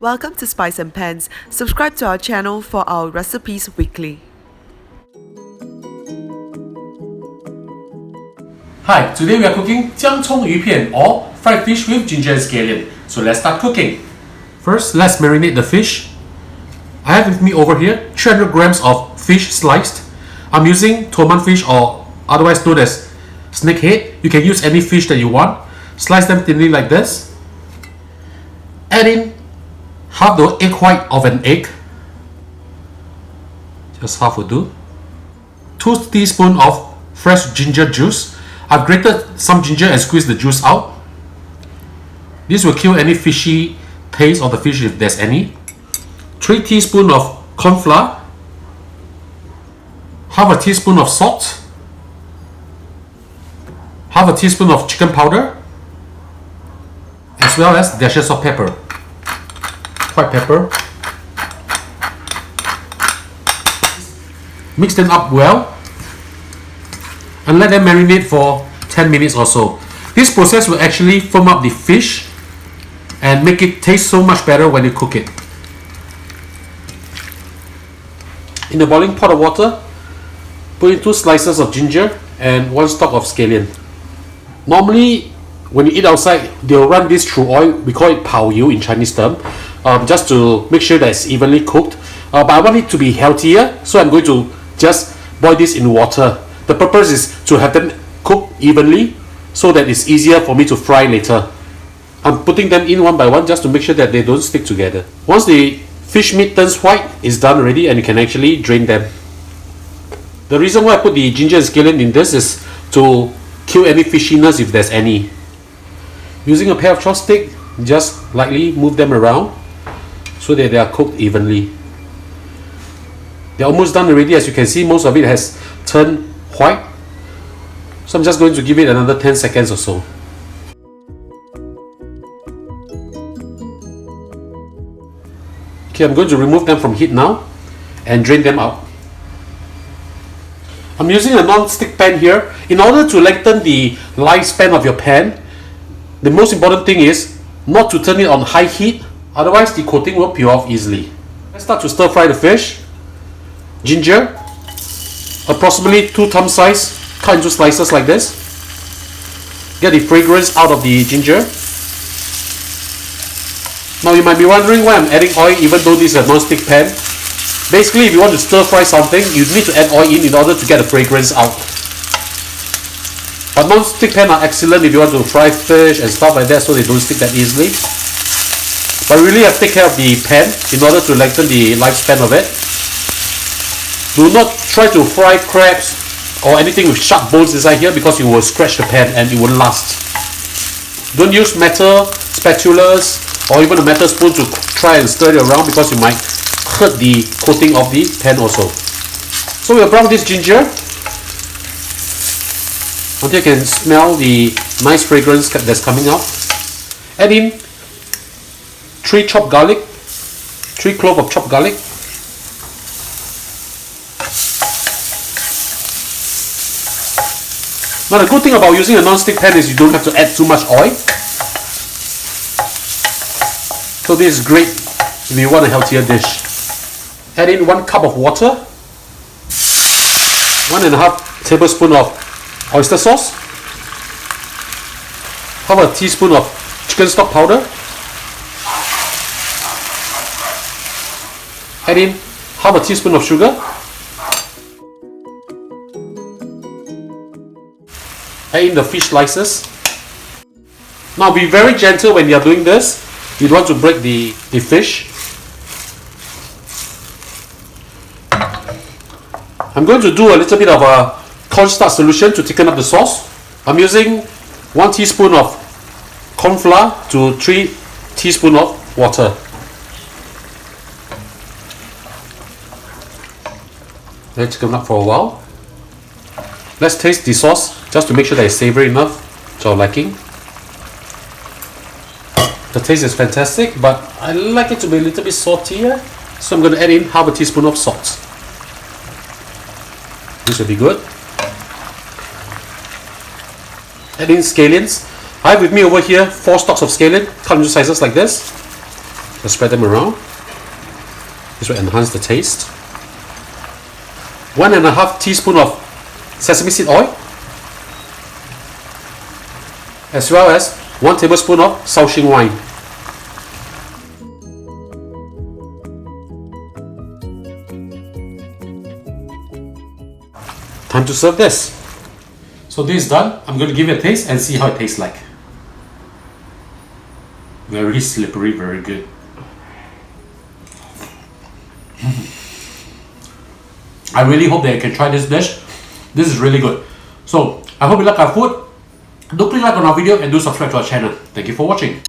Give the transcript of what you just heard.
Welcome to Spice and Pans. Subscribe to our channel for our recipes weekly. Hi, today we are cooking姜葱鱼片or fried fish with ginger and scallion. So let's start cooking. First, let's marinate the fish. I have with me over here 300 grams of fish sliced. I'm using Toman fish or otherwise known as snakehead. You can use any fish that you want. Slice them thinly like this. Add in half the egg white of an egg. Just half will do. 2 teaspoons of fresh ginger juice. I've grated some ginger and squeezed the juice out. This will kill any fishy taste of the fish if there's any. 3 teaspoons of cornflour. Half a teaspoon of salt. Half a teaspoon of chicken powder. As well as dashes of pepper. White pepper. Mix them up well and let them marinate for 10 minutes or so. This process will actually firm up the fish and make it taste so much better when you cook it. In a boiling pot of water, put in 2 slices of ginger and 1 stalk of scallion. Normally, when you eat outside, they'll run this through oil. We call it pao yu in Chinese term, just to make sure that it's evenly cooked. But I want it to be healthier, so I'm going to just boil this in water. The purpose is to have them cook evenly so that it's easier for me to fry later. I'm putting them in one by one just to make sure that they don't stick together. Once the fish meat turns white, it's done already and you can actually drain them. The reason why I put the ginger and scallion in this is to kill any fishiness if there's any. Using a pair of chopsticks, just lightly move them around so that they are cooked evenly. They're almost done already. As you can see, most of it has turned white. So I'm just going to give it another 10 seconds or so. Okay, I'm going to remove them from heat now and drain them out. I'm using a non-stick pan here. In order to lengthen the lifespan of your pan, the most important thing is not to turn it on high heat, otherwise the coating will peel off easily. Let's start to stir fry the fish. Ginger, approximately 2 thumb size, cut into slices like this. Get the fragrance out of the ginger. Now you might be wondering why I'm adding oil even though this is a non-stick pan. Basically, if you want to stir fry something, you need to add oil in order to get the fragrance out. But non-stick pan are excellent if you want to fry fish and stuff like that so they don't stick that easily. But you really have to take care of the pan in order to lengthen the lifespan of it. Do not try to fry crabs or anything with sharp bones inside here because you will scratch the pan and it won't last. Don't use metal spatulas or even a metal spoon to try and stir it around because you might hurt the coating of the pan also. So we'll brown this ginger until you can smell the nice fragrance that's coming out. Add in 3 chopped garlic, 3 cloves of chopped garlic. Now the good thing about using a non-stick pan is you don't have to add too much oil. So this is great if you want a healthier dish. Add in 1 cup of water, 1.5 tablespoons of oyster sauce, half a teaspoon of chicken stock powder, add in half a teaspoon of sugar, add in the fish slices. Now be very gentle when you are doing this. You don't want to break the fish. I'm going to do a little bit of a cornstarch solution to thicken up the sauce. I'm using 1 teaspoon of cornflour to 3 teaspoons of water. Let it thicken up for a while. Let's taste the sauce just to make sure that it's savory enough to our liking. The taste is fantastic, but I like it to be a little bit saltier, so I'm going to add in half a teaspoon of salt. This will be good. Add in scallions. I have with me over here 4 stalks of scallion, cut into slices like this. Just spread them around. This will enhance the taste. 1.5 teaspoon of sesame seed oil, as well as 1 tablespoon of Shaoxing wine. Time to serve this. So this is done. I'm going to give it a taste and see how it tastes like. Very slippery, very good. I really hope that you can try this dish. This is really good. So I hope you like our food. Do click like on our video and do subscribe to our channel. Thank you for watching.